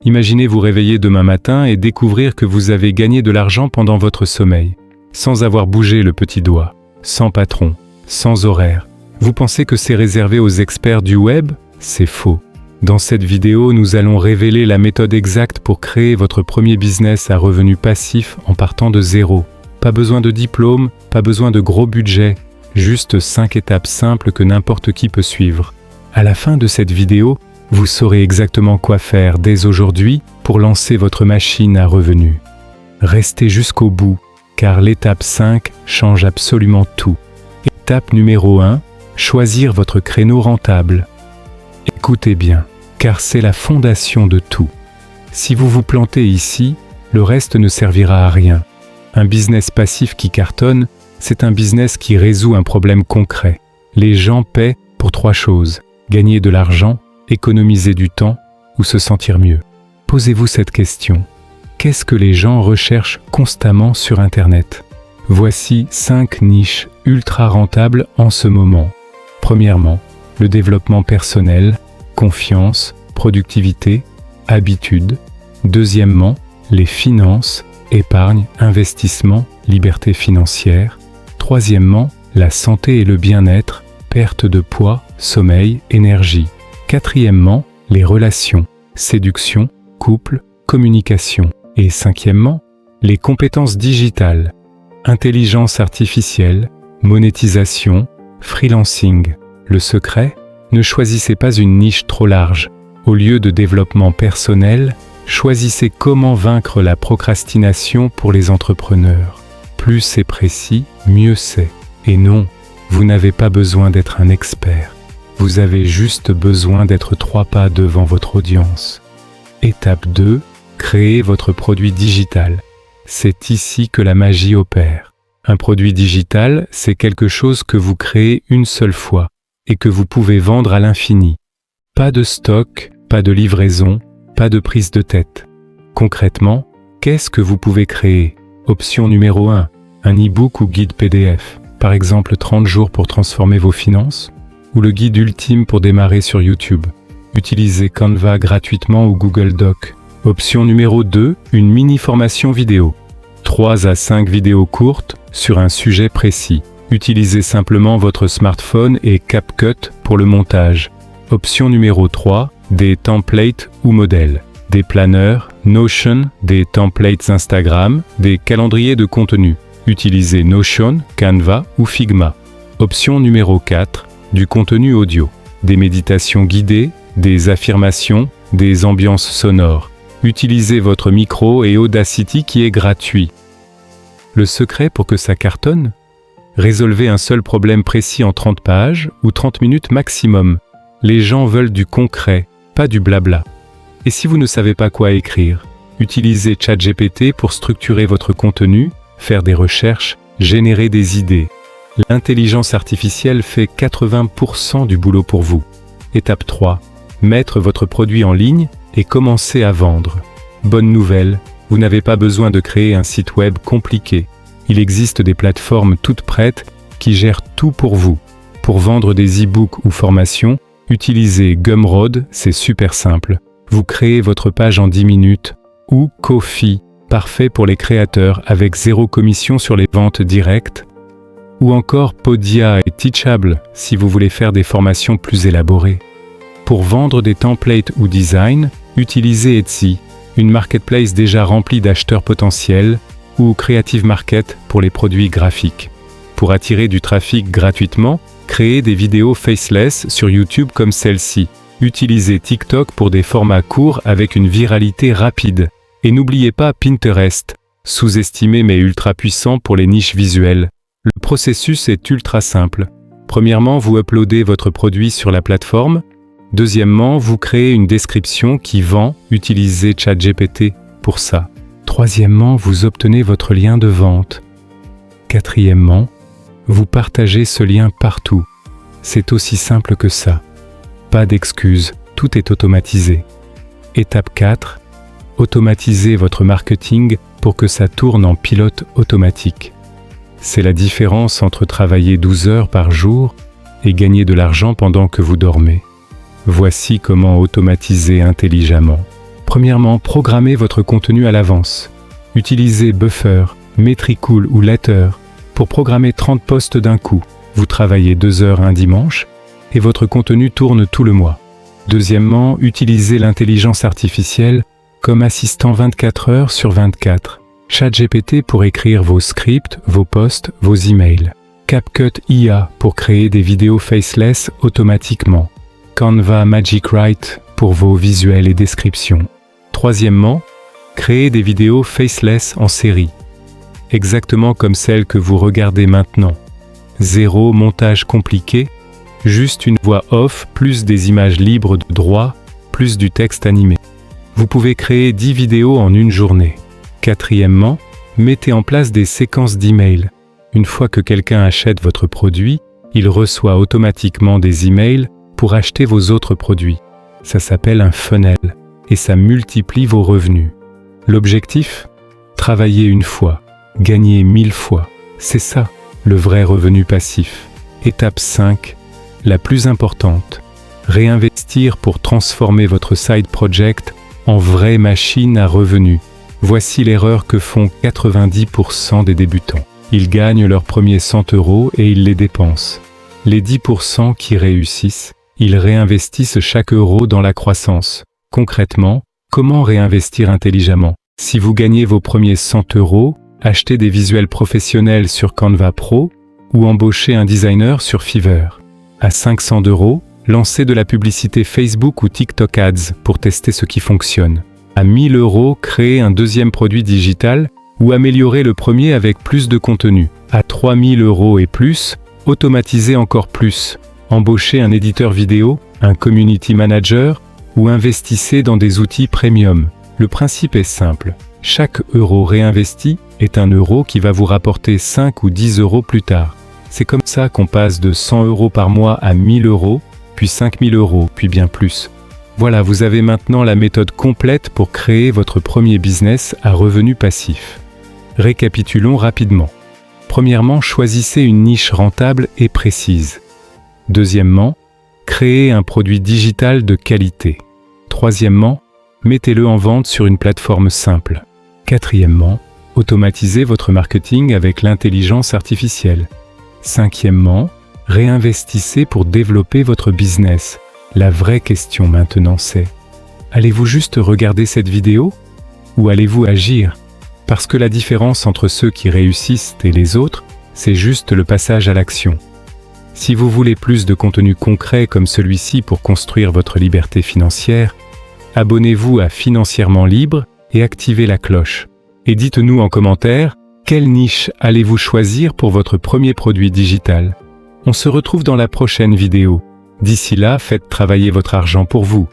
Imaginez vous réveiller demain matin et découvrir que vous avez gagné de l'argent pendant votre sommeil, sans avoir bougé le petit doigt, sans patron, sans horaire. Vous pensez que c'est réservé aux experts du web? C'est faux. Dans cette vidéo, nous allons révéler la méthode exacte pour créer votre premier business à revenu passif en partant de zéro. Pas besoin de diplôme, pas besoin de gros budget, juste 5 étapes simples que n'importe qui peut suivre. À la fin de cette vidéo, vous saurez exactement quoi faire dès aujourd'hui pour lancer votre machine à revenus. Restez jusqu'au bout, car l'étape 5 change absolument tout. Étape numéro 1, choisir votre créneau rentable. Écoutez bien, car c'est la fondation de tout. Si vous vous plantez ici, le reste ne servira à rien. Un business passif qui cartonne, c'est un business qui résout un problème concret. Les gens paient pour 3 choses: gagner de l'argent, économiser du temps ou se sentir mieux. Posez-vous cette question. Qu'est-ce que les gens recherchent constamment sur Internet? Voici 5 niches ultra rentables en ce moment. Premièrement, le développement personnel, confiance, productivité, habitude. Deuxièmement, les finances, épargne, investissement, liberté financière. Troisièmement, la santé et le bien-être, perte de poids, sommeil, énergie. Quatrièmement, les relations, séduction, couple, communication. Et cinquièmement, les compétences digitales, intelligence artificielle, monétisation, freelancing. Le secret? Ne choisissez pas une niche trop large. Au lieu de développement personnel, choisissez comment vaincre la procrastination pour les entrepreneurs. Plus c'est précis, mieux c'est. Et non, vous n'avez pas besoin d'être un expert. Vous avez juste besoin d'être 3 pas devant votre audience. Étape 2, créez votre produit digital. C'est ici que la magie opère. Un produit digital, c'est quelque chose que vous créez une seule fois et que vous pouvez vendre à l'infini. Pas de stock, pas de livraison, pas de prise de tête. Concrètement, qu'est-ce que vous pouvez créer? Option numéro 1, un e-book ou guide PDF, par exemple 30 jours pour transformer vos finances, ou le guide ultime pour démarrer sur YouTube. Utilisez Canva gratuitement ou Google Doc. Option numéro 2, une mini-formation vidéo. 3 à 5 vidéos courtes sur un sujet précis. Utilisez simplement votre smartphone et CapCut pour le montage. Option numéro 3, des templates ou modèles. Des planeurs, Notion, des templates Instagram, des calendriers de contenu. Utilisez Notion, Canva ou Figma. Option numéro 4, du contenu audio. Des méditations guidées, des affirmations, des ambiances sonores. Utilisez votre micro et Audacity qui est gratuit. Le secret pour que ça cartonne? Résolvez un seul problème précis en 30 pages ou 30 minutes maximum. Les gens veulent du concret, pas du blabla. Et si vous ne savez pas quoi écrire, utilisez ChatGPT pour structurer votre contenu, faire des recherches, générer des idées. L'intelligence artificielle fait 80% du boulot pour vous. Étape 3. Mettre votre produit en ligne et commencer à vendre. Bonne nouvelle, vous n'avez pas besoin de créer un site web compliqué. Il existe des plateformes toutes prêtes qui gèrent tout pour vous. Pour vendre des e-books ou formations, utilisez Gumroad, c'est super simple. Vous créez votre page en 10 minutes. Ou Ko-fi, parfait pour les créateurs avec 0 commission sur les ventes directes. Ou encore Podia et Teachable si vous voulez faire des formations plus élaborées. Pour vendre des templates ou design, utilisez Etsy, une marketplace déjà remplie d'acheteurs potentiels, ou Creative Market pour les produits graphiques. Pour attirer du trafic gratuitement, créez des vidéos faceless sur YouTube comme celle-ci. Utilisez TikTok pour des formats courts avec une viralité rapide. Et n'oubliez pas Pinterest, sous-estimé mais ultra puissant pour les niches visuelles. Le processus est ultra simple. Premièrement, vous uploadez votre produit sur la plateforme. Deuxièmement, vous créez une description qui vend, utilisez ChatGPT pour ça. Troisièmement, vous obtenez votre lien de vente. Quatrièmement, vous partagez ce lien partout. C'est aussi simple que ça. Pas d'excuses, tout est automatisé. Étape 4, automatisez votre marketing pour que ça tourne en pilote automatique. C'est la différence entre travailler 12 heures par jour et gagner de l'argent pendant que vous dormez. Voici comment automatiser intelligemment. Premièrement, programmez votre contenu à l'avance. Utilisez Buffer, Metricool ou Later pour programmer 30 posts d'un coup. Vous travaillez 2 heures un dimanche et votre contenu tourne tout le mois. Deuxièmement, utilisez l'intelligence artificielle comme assistant 24 heures sur 24. ChatGPT pour écrire vos scripts, vos posts, vos emails. CapCut IA pour créer des vidéos faceless automatiquement. Canva Magic Write pour vos visuels et descriptions. Troisièmement, créez des vidéos faceless en série. Exactement comme celle que vous regardez maintenant. Zéro montage compliqué, juste une voix off plus des images libres de droit, plus du texte animé. Vous pouvez créer 10 vidéos en une journée. Quatrièmement, mettez en place des séquences d'emails. Une fois que quelqu'un achète votre produit, il reçoit automatiquement des emails pour acheter vos autres produits. Ça s'appelle un funnel et ça multiplie vos revenus. L'objectif ? Travailler une fois, gagner 1000 fois. C'est ça, le vrai revenu passif. Étape 5, la plus importante. Réinvestir pour transformer votre side project en vraie machine à revenus. Voici l'erreur que font 90% des débutants. Ils gagnent leurs premiers 100 € et ils les dépensent. Les 10% qui réussissent, ils réinvestissent chaque euro dans la croissance. Concrètement, comment réinvestir intelligemment ? Si vous gagnez vos premiers 100 €, achetez des visuels professionnels sur Canva Pro ou embauchez un designer sur Fiverr. À 500 €, lancez de la publicité Facebook ou TikTok Ads pour tester ce qui fonctionne. À 1000 €, créez un deuxième produit digital ou améliorez le premier avec plus de contenu. À 3000 € et plus, automatisez encore plus. Embauchez un éditeur vidéo, un community manager ou investissez dans des outils premium. Le principe est simple. Chaque euro réinvesti est un euro qui va vous rapporter 5 ou 10 € plus tard. C'est comme ça qu'on passe de 100 € par mois à 1000 €, puis 5000 €, puis bien plus. Voilà, vous avez maintenant la méthode complète pour créer votre premier business à revenu passif. Récapitulons rapidement. Premièrement, choisissez une niche rentable et précise. Deuxièmement, créez un produit digital de qualité. Troisièmement, mettez-le en vente sur une plateforme simple. Quatrièmement, automatisez votre marketing avec l'intelligence artificielle. Cinquièmement, réinvestissez pour développer votre business. La vraie question maintenant c'est, allez-vous juste regarder cette vidéo ou allez-vous agir ? Parce que la différence entre ceux qui réussissent et les autres, c'est juste le passage à l'action. Si vous voulez plus de contenu concret comme celui-ci pour construire votre liberté financière, abonnez-vous à Financièrement Libre et activez la cloche. Et dites-nous en commentaire, quelle niche allez-vous choisir pour votre premier produit digital ? On se retrouve dans la prochaine vidéo. D'ici là, faites travailler votre argent pour vous.